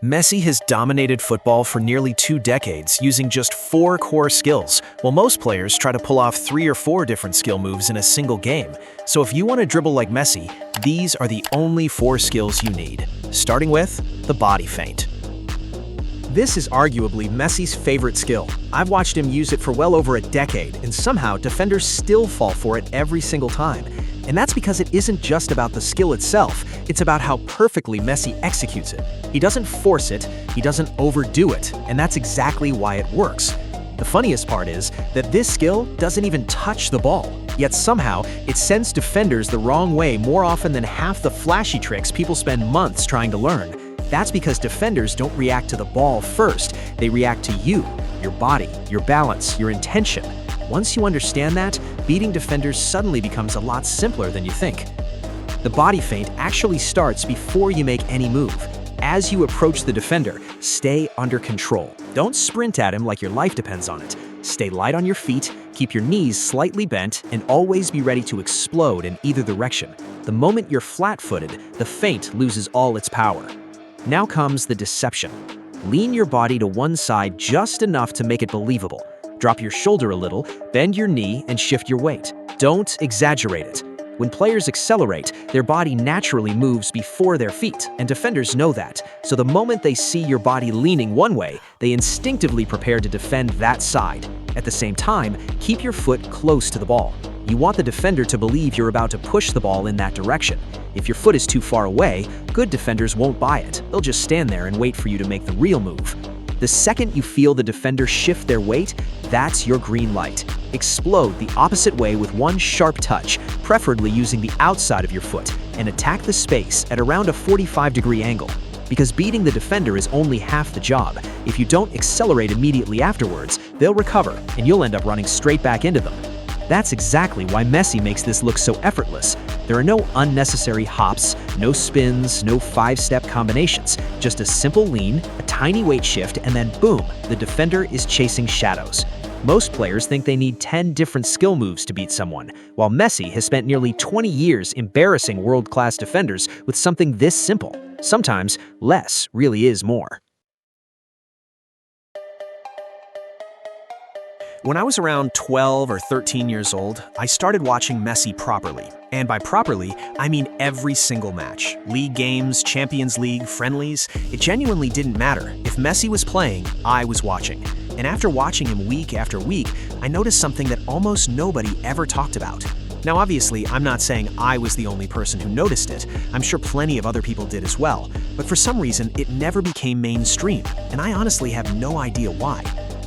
Messi has dominated football for nearly 2 decades using just 4 core skills, while most players try to pull off 3 or 4 different skill moves in a single game. So if you want to dribble like Messi, these are the only 4 skills you need, starting with the body feint. This is arguably Messi's favorite skill. I've watched him use it for well over a decade, and somehow defenders still fall for it every single time. And that's because it isn't just about the skill itself, it's about how perfectly Messi executes it. He doesn't force it, he doesn't overdo it, and that's exactly why it works. The funniest part is that this skill doesn't even touch the ball, yet somehow it sends defenders the wrong way more often than half the flashy tricks people spend months trying to learn. That's because defenders don't react to the ball first, they react to you, your body, your balance, your intention. Once you understand that, beating defenders suddenly becomes a lot simpler than you think. The body feint actually starts before you make any move. As you approach the defender, stay under control. Don't sprint at him like your life depends on it. Stay light on your feet, keep your knees slightly bent, and always be ready to explode in either direction. The moment you're flat-footed, the feint loses all its power. Now comes the deception. Lean your body to one side just enough to make it believable. Drop your shoulder a little, bend your knee, and shift your weight. Don't exaggerate it. When players accelerate, their body naturally moves before their feet, and defenders know that. So the moment they see your body leaning one way, they instinctively prepare to defend that side. At the same time, keep your foot close to the ball. You want the defender to believe you're about to push the ball in that direction. If your foot is too far away, good defenders won't buy it. They'll just stand there and wait for you to make the real move. The second you feel the defender shift their weight, that's your green light. Explode the opposite way with one sharp touch, preferably using the outside of your foot, and attack the space at around a 45-degree angle. Because beating the defender is only half the job. If you don't accelerate immediately afterwards, they'll recover, and you'll end up running straight back into them. That's exactly why Messi makes this look so effortless. There are no unnecessary hops, no spins, no 5-step combinations. Just a simple lean, a tiny weight shift, and then boom, the defender is chasing shadows. Most players think they need 10 different skill moves to beat someone, while Messi has spent nearly 20 years embarrassing world-class defenders with something this simple. Sometimes, less really is more. When I was around 12 or 13 years old, I started watching Messi properly. And by properly, I mean every single match. League games, Champions League, friendlies. It genuinely didn't matter. If Messi was playing, I was watching. And after watching him week after week, I noticed something that almost nobody ever talked about. Now obviously, I'm not saying I was the only person who noticed it. I'm sure plenty of other people did as well. But for some reason, it never became mainstream. And I honestly have no idea why.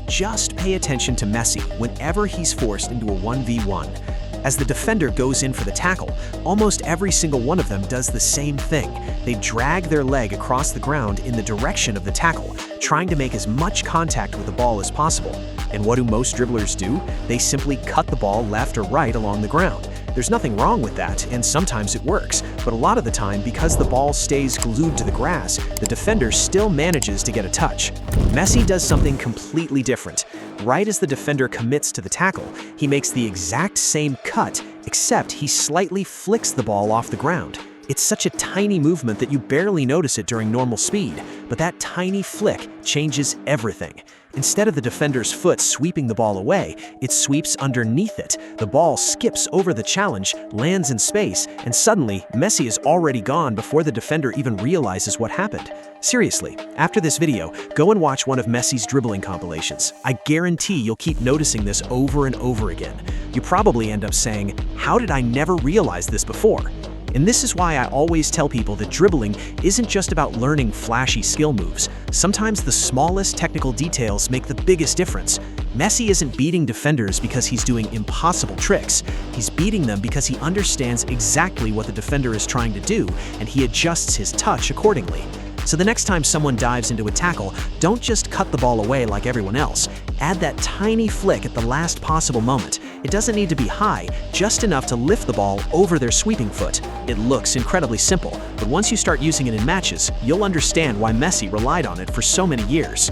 Just pay attention to Messi whenever he's forced into a 1v1. As the defender goes in for the tackle, almost every single one of them does the same thing. They drag their leg across the ground in the direction of the tackle, trying to make as much contact with the ball as possible. And what do most dribblers do? They simply cut the ball left or right along the ground. There's nothing wrong with that, and sometimes it works, but a lot of the time, because the ball stays glued to the grass, the defender still manages to get a touch. Messi does something completely different. Right as the defender commits to the tackle, he makes the exact same cut, except he slightly flicks the ball off the ground. It's such a tiny movement that you barely notice it during normal speed, but that tiny flick changes everything. Instead of the defender's foot sweeping the ball away, it sweeps underneath it. The ball skips over the challenge, lands in space, and suddenly, Messi is already gone before the defender even realizes what happened. Seriously, after this video, go and watch one of Messi's dribbling compilations. I guarantee you'll keep noticing this over and over again. You probably end up saying, "How did I never realize this before?" And this is why I always tell people that dribbling isn't just about learning flashy skill moves. Sometimes the smallest technical details make the biggest difference. Messi isn't beating defenders because he's doing impossible tricks. He's beating them because he understands exactly what the defender is trying to do, and he adjusts his touch accordingly. So the next time someone dives into a tackle, don't just cut the ball away like everyone else. Add that tiny flick at the last possible moment. It doesn't need to be high, just enough to lift the ball over their sweeping foot. It looks incredibly simple, but once you start using it in matches, you'll understand why Messi relied on it for so many years.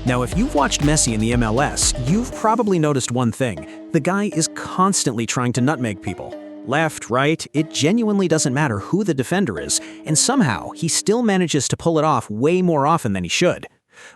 Now, if you've watched Messi in the MLS, you've probably noticed one thing. The guy is constantly trying to nutmeg people. left, right, it genuinely doesn't matter who the defender is, and somehow he still manages to pull it off way more often than he should.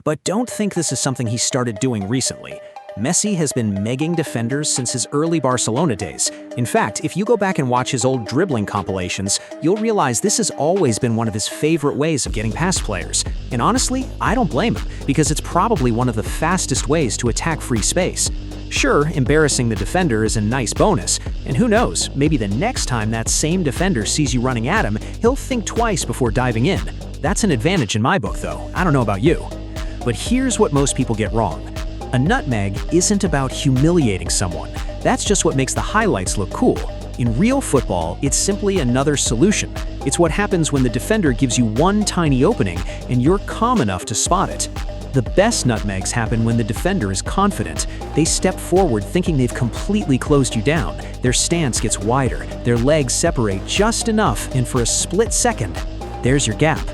But don't think this is something he started doing recently. Messi has been megging defenders since his early Barcelona days. In fact, if you go back and watch his old dribbling compilations, you'll realize this has always been one of his favorite ways of getting past players. And honestly, I don't blame him, because it's probably one of the fastest ways to attack free space. Sure, embarrassing the defender is a nice bonus, and who knows, maybe the next time that same defender sees you running at him, he'll think twice before diving in. That's an advantage in my book, though. I don't know about you. But here's what most people get wrong. A nutmeg isn't about humiliating someone. That's just what makes the highlights look cool. In real football, it's simply another solution. It's what happens when the defender gives you one tiny opening and you're calm enough to spot it. The best nutmegs happen when the defender is confident. They step forward thinking they've completely closed you down. Their stance gets wider, their legs separate just enough, and for a split second, there's your gap.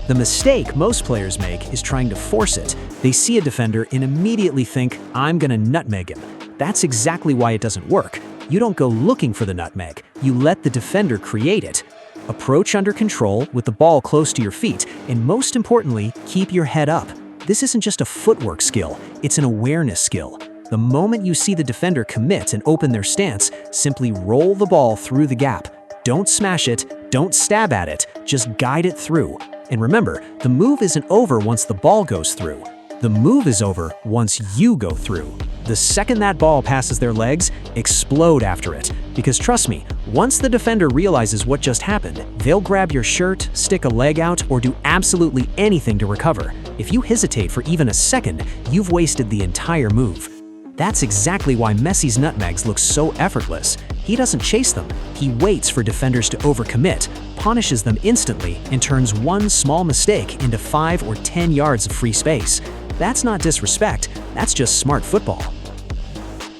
The mistake most players make is trying to force it. They see a defender and immediately think, I'm gonna nutmeg him. That's exactly why it doesn't work. You don't go looking for the nutmeg, you let the defender create it. Approach under control with the ball close to your feet, and most importantly, keep your head up. This isn't just a footwork skill, it's an awareness skill. The moment you see the defender commit and open their stance, simply roll the ball through the gap. Don't smash it, don't stab at it, just guide it through. And remember, the move isn't over once the ball goes through. The move is over once you go through. The second that ball passes their legs, explode after it. Because trust me, once the defender realizes what just happened, they'll grab your shirt, stick a leg out, or do absolutely anything to recover. If you hesitate for even a second, you've wasted the entire move. That's exactly why Messi's nutmegs look so effortless. He doesn't chase them. He waits for defenders to overcommit, punishes them instantly, and turns one small mistake into 5 or 10 yards of free space. That's not disrespect, that's just smart football.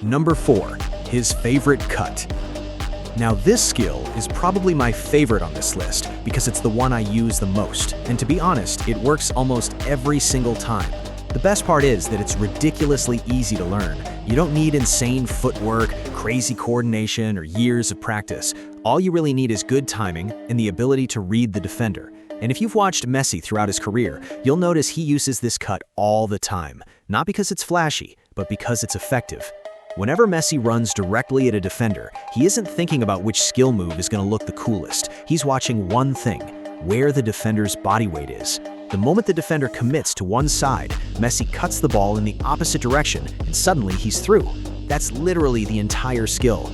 Number 4, his favorite cut. Now this skill is probably my favorite on this list because it's the one I use the most, and to be honest, it works almost every single time. The best part is that it's ridiculously easy to learn. You don't need insane footwork, crazy coordination, or years of practice. All you really need is good timing and the ability to read the defender. And if you've watched Messi throughout his career, you'll notice he uses this cut all the time. Not because it's flashy, but because it's effective. Whenever Messi runs directly at a defender, he isn't thinking about which skill move is going to look the coolest. He's watching one thing: where the defender's body weight is. The moment the defender commits to one side, Messi cuts the ball in the opposite direction, and suddenly he's through. That's literally the entire skill.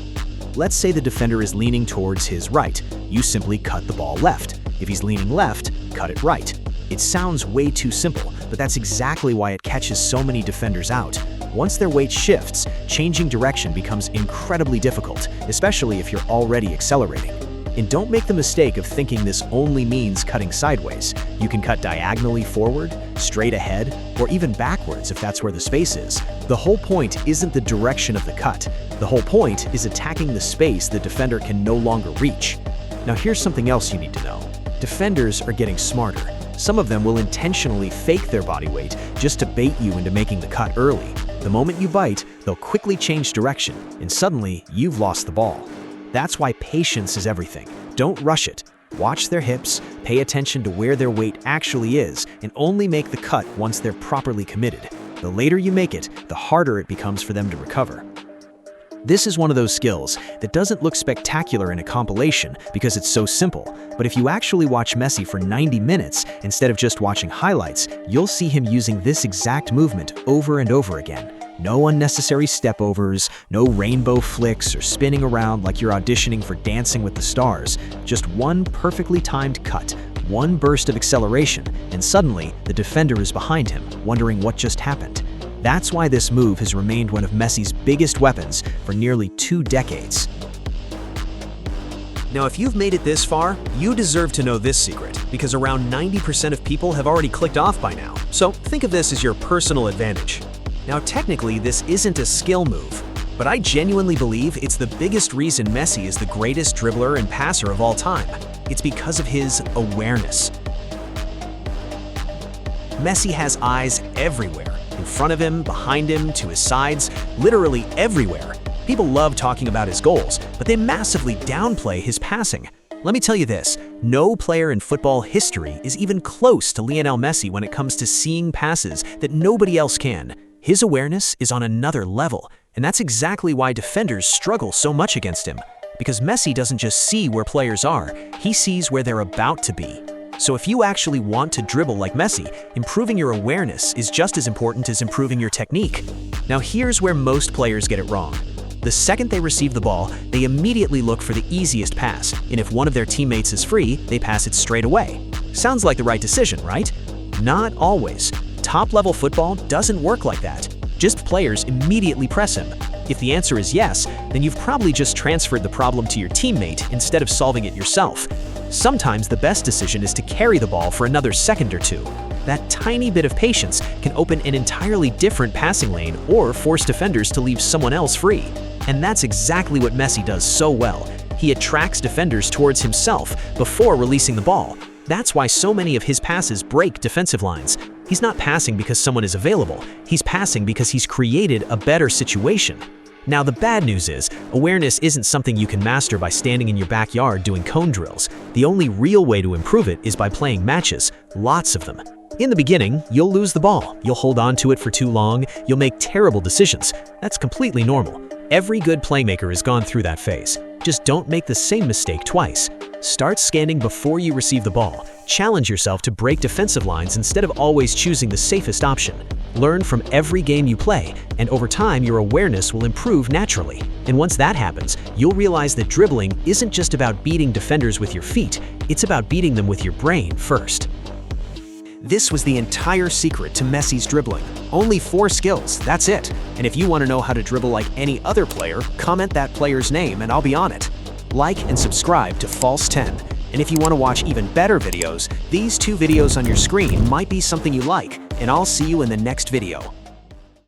Let's say the defender is leaning towards his right. You simply cut the ball left. If he's leaning left, cut it right. It sounds way too simple, but that's exactly why it catches so many defenders out. Once their weight shifts, changing direction becomes incredibly difficult, especially if you're already accelerating. And don't make the mistake of thinking this only means cutting sideways. You can cut diagonally forward, straight ahead, or even backwards if that's where the space is. The whole point isn't the direction of the cut. The whole point is attacking the space the defender can no longer reach. Now here's something else you need to know. Defenders are getting smarter. Some of them will intentionally fake their body weight just to bait you into making the cut early. The moment you bite, they'll quickly change direction, and suddenly you've lost the ball. That's why patience is everything. Don't rush it. Watch their hips, pay attention to where their weight actually is, and only make the cut once they're properly committed. The later you make it, the harder it becomes for them to recover. This is one of those skills that doesn't look spectacular in a compilation because it's so simple, but if you actually watch Messi for 90 minutes instead of just watching highlights, you'll see him using this exact movement over and over again. No unnecessary stepovers, no rainbow flicks or spinning around like you're auditioning for Dancing with the Stars. Just one perfectly timed cut, one burst of acceleration, and suddenly the defender is behind him, wondering what just happened. That's why this move has remained one of Messi's biggest weapons for nearly 2 decades. Now, if you've made it this far, you deserve to know this secret, because around 90% of people have already clicked off by now. So think of this as your personal advantage. Now, technically, this isn't a skill move, but I genuinely believe it's the biggest reason Messi is the greatest dribbler and passer of all time. It's because of his awareness. Messi has eyes everywhere, in front of him, behind him, to his sides, literally everywhere. People love talking about his goals, but they massively downplay his passing. Let me tell you this, no player in football history is even close to Lionel Messi when it comes to seeing passes that nobody else can. His awareness is on another level, and that's exactly why defenders struggle so much against him. Because Messi doesn't just see where players are, he sees where they're about to be. So if you actually want to dribble like Messi, improving your awareness is just as important as improving your technique. Now here's where most players get it wrong. The second they receive the ball, they immediately look for the easiest pass, and if one of their teammates is free, they pass it straight away. Sounds like the right decision, right? Not always. Top-level football doesn't work like that. Just players immediately press him. If the answer is yes, then you've probably just transferred the problem to your teammate instead of solving it yourself. Sometimes the best decision is to carry the ball for another second or two. That tiny bit of patience can open an entirely different passing lane or force defenders to leave someone else free. And that's exactly what Messi does so well. He attracts defenders towards himself before releasing the ball. That's why so many of his passes break defensive lines. He's not passing because someone is available. He's passing because he's created a better situation. Now the bad news is, awareness isn't something you can master by standing in your backyard doing cone drills. The only real way to improve it is by playing matches, lots of them. In the beginning, you'll lose the ball, you'll hold on to it for too long, you'll make terrible decisions. That's completely normal. Every good playmaker has gone through that phase. Just don't make the same mistake twice. Start scanning before you receive the ball. Challenge yourself to break defensive lines instead of always choosing the safest option. Learn from every game you play, and over time your awareness will improve naturally. And once that happens, you'll realize that dribbling isn't just about beating defenders with your feet, it's about beating them with your brain first. This was the entire secret to Messi's dribbling. Only 4 skills, that's it. And if you want to know how to dribble like any other player, comment that player's name and I'll be on it. Like and subscribe to False 10. And if you want to watch even better videos, these 2 videos on your screen might be something you like, and I'll see you in the next video.